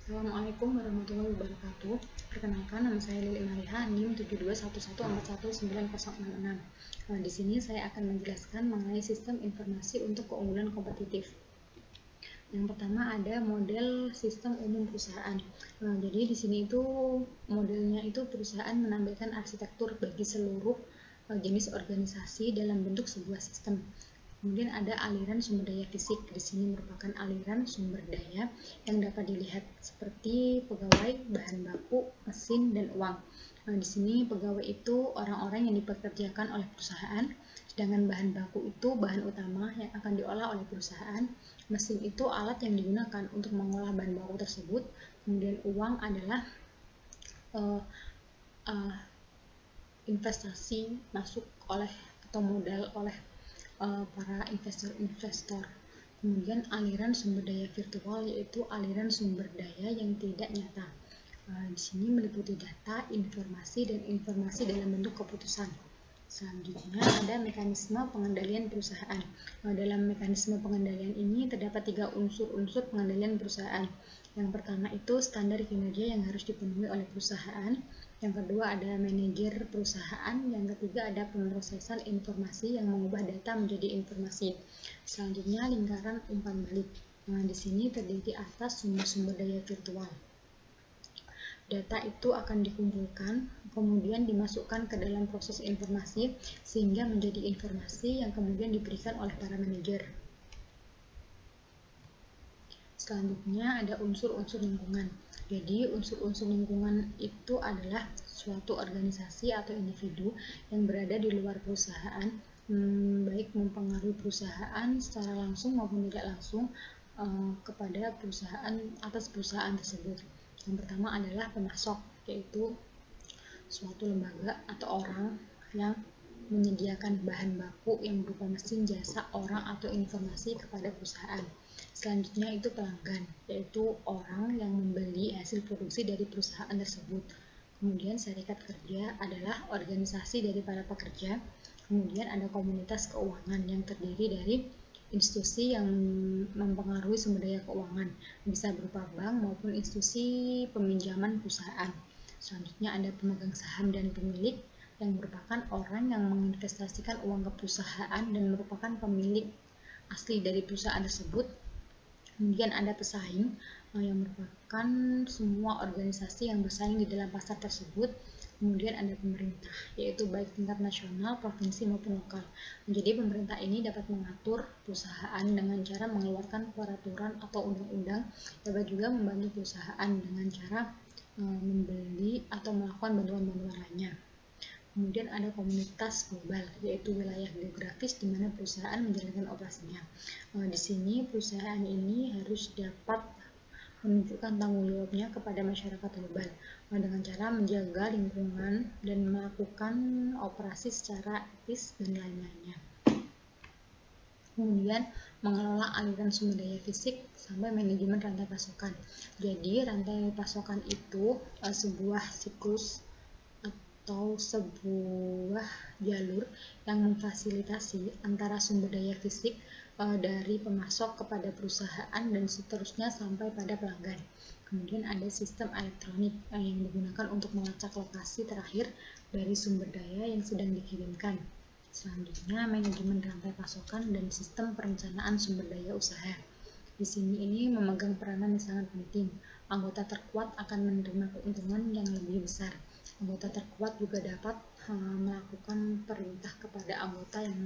Assalamualaikum warahmatullahi wabarakatuh. Perkenalkan, nama saya Lili Mariha, NIM 7211414906. Di sini saya akan menjelaskan mengenai sistem informasi untuk keunggulan kompetitif. Yang pertama ada model sistem umum perusahaan. Jadi di sini itu modelnya itu perusahaan menampilkan arsitektur bagi seluruh jenis organisasi dalam bentuk sebuah sistem. Kemudian ada aliran sumber daya fisik. Di sini merupakan aliran sumber daya yang dapat dilihat seperti pegawai, bahan baku, mesin, dan uang. Di sini pegawai itu orang-orang yang dipekerjakan oleh perusahaan, sedangkan bahan baku itu bahan utama yang akan diolah oleh perusahaan. Mesin itu alat yang digunakan untuk mengolah bahan baku tersebut. Kemudian uang adalah investasi masuk oleh atau modal oleh para investor-investor. Kemudian aliran sumber daya virtual yaitu aliran sumber daya yang tidak nyata. Di sini meliputi data, informasi, dan informasi dalam bentuk keputusan. Selanjutnya ada mekanisme pengendalian perusahaan. Dalam mekanisme pengendalian ini terdapat 3 unsur-unsur pengendalian perusahaan. Yang pertama itu standar kinerja yang harus dipenuhi oleh perusahaan. Yang kedua ada manajer perusahaan. Yang ketiga ada pemrosesan informasi yang mengubah data menjadi informasi. Selanjutnya lingkaran umpan balik. Di sini terdiri atas sumber-sumber daya virtual. Data itu akan dikumpulkan, kemudian dimasukkan ke dalam proses informasi, sehingga menjadi informasi yang kemudian diberikan oleh para manajer. Selanjutnya ada unsur-unsur lingkungan. Jadi unsur-unsur lingkungan itu adalah suatu organisasi atau individu yang berada di luar perusahaan, baik mempengaruhi perusahaan secara langsung maupun tidak langsung kepada perusahaan atas perusahaan tersebut. Yang pertama adalah pemasok, yaitu suatu lembaga atau orang yang menyediakan bahan baku yang berupa mesin, jasa, orang, atau informasi kepada perusahaan. Selanjutnya itu pelanggan, yaitu orang yang membeli hasil produksi dari perusahaan tersebut. Kemudian serikat kerja adalah organisasi dari para pekerja. Kemudian ada komunitas keuangan yang terdiri dari institusi yang mempengaruhi sumber daya keuangan, bisa berupa bank maupun institusi peminjaman perusahaan. Selanjutnya ada pemegang saham dan pemilik yang merupakan orang yang menginvestasikan uang ke perusahaan dan merupakan pemilik asli dari perusahaan tersebut. Kemudian ada pesaing yang merupakan semua organisasi yang bersaing di dalam pasar tersebut. Kemudian ada pemerintah, yaitu baik tingkat nasional, provinsi maupun lokal. Jadi pemerintah ini dapat mengatur perusahaan dengan cara mengeluarkan peraturan atau undang-undang, dapat juga membantu perusahaan dengan cara membeli atau melakukan bantuan-bantuan lainnya. Kemudian ada komunitas global, yaitu wilayah geografis di mana perusahaan menjalankan operasinya. Di sini perusahaan ini harus dapat menunjukkan tanggung jawabnya kepada masyarakat global dengan cara menjaga lingkungan dan melakukan operasi secara etis dan lain-lainnya. Kemudian mengelola aliran sumber daya fisik sampai manajemen rantai pasokan. Jadi rantai pasokan itu sebuah siklus atau sebuah jalur yang memfasilitasi antara sumber daya fisik dari pemasok kepada perusahaan dan seterusnya sampai pada pelanggan. Kemudian ada sistem elektronik yang digunakan untuk melacak lokasi terakhir dari sumber daya yang sedang dikirimkan. Selanjutnya manajemen rantai pasokan dan sistem perencanaan sumber daya usaha. Di sini ini memegang peranan yang sangat penting. Anggota terkuat akan menerima keuntungan yang lebih besar. Anggota terkuat juga dapat melakukan perintah kepada anggota yang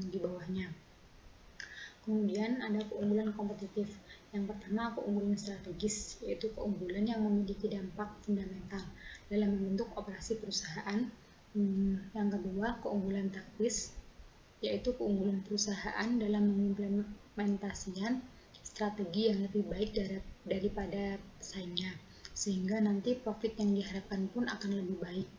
di bawahnya. Kemudian ada keunggulan kompetitif. Yang pertama keunggulan strategis, yaitu keunggulan yang memiliki dampak fundamental dalam membentuk operasi perusahaan. Yang kedua keunggulan taktis, yaitu keunggulan perusahaan dalam mengimplementasikan strategi yang lebih baik daripada pesaingnya, sehingga nanti profit yang diharapkan pun akan lebih baik.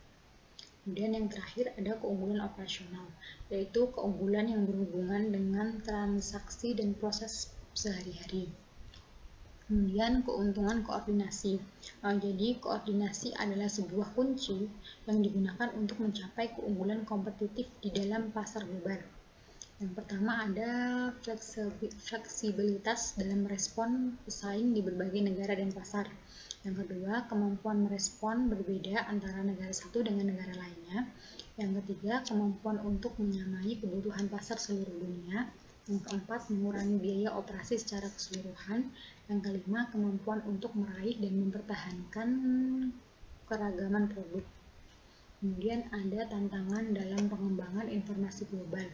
Kemudian yang terakhir ada keunggulan operasional, yaitu keunggulan yang berhubungan dengan transaksi dan proses sehari-hari. Kemudian keuntungan koordinasi. Jadi koordinasi adalah sebuah kunci yang digunakan untuk mencapai keunggulan kompetitif di dalam pasar global. Yang pertama ada fleksibilitas dalam respon pesaing di berbagai negara dan pasar. Yang kedua, kemampuan merespon berbeda antara negara satu dengan negara lainnya. Yang ketiga, kemampuan untuk menyamai kebutuhan pasar seluruh dunia. Yang keempat, mengurangi biaya operasi secara keseluruhan. Yang kelima, kemampuan untuk meraih dan mempertahankan keragaman produk. Kemudian ada tantangan dalam pengembangan informasi global.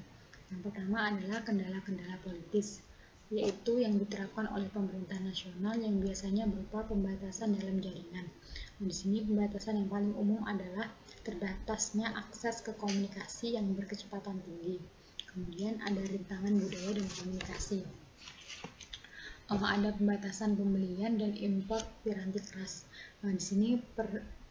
Yang pertama adalah kendala-kendala politis, yaitu yang diterapkan oleh pemerintah nasional yang biasanya berupa pembatasan dalam jaringan. Di sini pembatasan yang paling umum adalah terbatasnya akses ke komunikasi yang berkecepatan tinggi. Kemudian ada rintangan budaya dan komunikasi. Ada pembatasan pembelian dan impor piranti keras. Di sini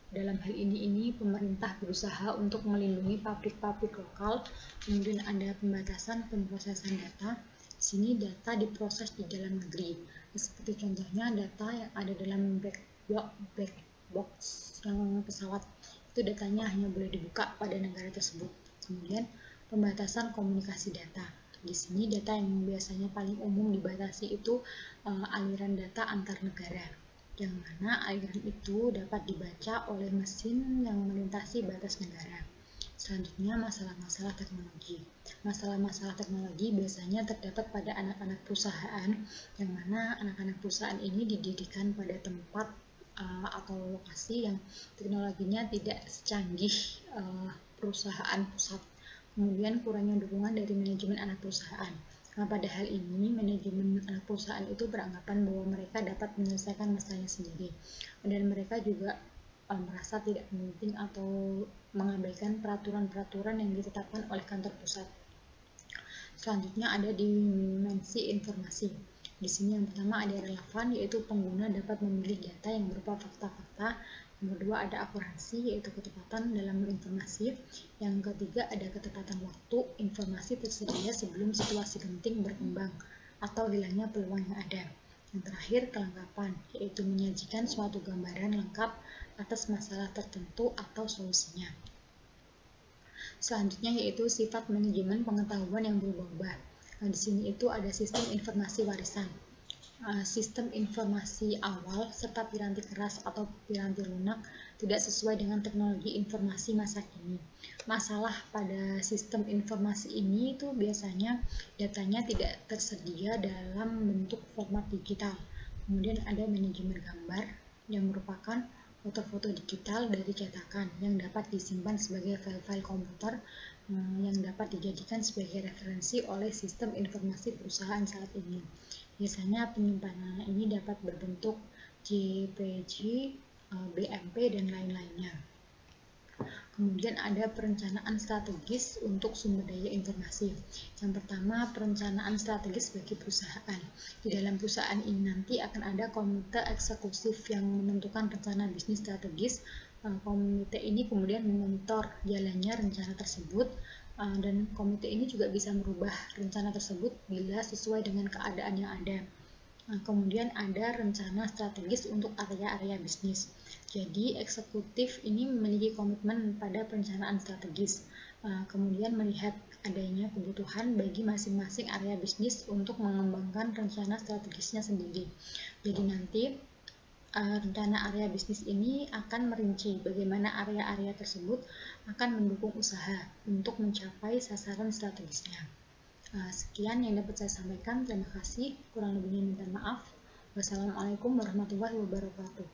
dalam hal ini pemerintah berusaha untuk melindungi pabrik-pabrik lokal. Kemudian ada pembatasan pemrosesan data. Di sini data diproses di dalam negeri. Seperti contohnya data yang ada dalam black box yang pesawat, itu datanya hanya boleh dibuka pada negara tersebut. Kemudian pembatasan komunikasi data. Di sini data yang biasanya paling umum dibatasi itu aliran data antar negara, yang mana aliran itu dapat dibaca oleh mesin yang melintasi batas negara. Selanjutnya, masalah-masalah teknologi. Masalah-masalah teknologi biasanya terdapat pada anak-anak perusahaan, yang mana anak-anak perusahaan ini didirikan pada tempat atau lokasi yang teknologinya tidak secanggih perusahaan pusat. Kemudian kurangnya dukungan dari manajemen anak perusahaan. Nah, pada hal ini, manajemen anak perusahaan itu beranggapan bahwa mereka dapat menyelesaikan masalahnya sendiri, dan mereka juga merasa tidak penting atau mengabaikan peraturan-peraturan yang ditetapkan oleh kantor pusat. Selanjutnya ada dimensi informasi. Di sini yang pertama ada relevan, yaitu pengguna dapat memilih data yang berupa fakta-fakta. Yang kedua ada akurasi, yaitu ketepatan dalam informasi. Yang ketiga ada ketepatan waktu, informasi tersedia sebelum situasi genting berkembang atau hilangnya peluang yang ada. Yang terakhir kelengkapan, yaitu menyajikan suatu gambaran lengkap atas masalah tertentu atau solusinya. Selanjutnya yaitu sifat manajemen pengetahuan yang berubah-ubah. Di sini itu ada sistem informasi warisan. Sistem informasi awal serta piranti keras atau piranti lunak tidak sesuai dengan teknologi informasi masa kini. Masalah pada sistem informasi ini itu biasanya datanya tidak tersedia dalam bentuk format digital. Kemudian ada manajemen gambar yang merupakan foto-foto digital dari cetakan yang dapat disimpan sebagai file-file komputer yang dapat dijadikan sebagai referensi oleh sistem informasi perusahaan saat ini. Biasanya penyimpanan ini dapat berbentuk JPG, BMP, dan lain-lainnya. Kemudian ada perencanaan strategis untuk sumber daya informasi. Yang pertama, perencanaan strategis bagi perusahaan. Di dalam perusahaan ini nanti akan ada komite eksekutif yang menentukan rencana bisnis strategis. Komite ini kemudian memonitor jalannya rencana tersebut, dan komite ini juga bisa merubah rencana tersebut bila sesuai dengan keadaan yang ada. Kemudian ada rencana strategis untuk area-area bisnis. Jadi eksekutif ini memiliki komitmen pada perencanaan strategis, kemudian melihat adanya kebutuhan bagi masing-masing area bisnis untuk mengembangkan rencana strategisnya sendiri. Jadi nanti rencana area bisnis ini akan merinci bagaimana area-area tersebut akan mendukung usaha untuk mencapai sasaran strategisnya. Sekian yang dapat saya sampaikan. Terima kasih. Kurang lebihnya minta maaf. Wassalamualaikum warahmatullahi wabarakatuh.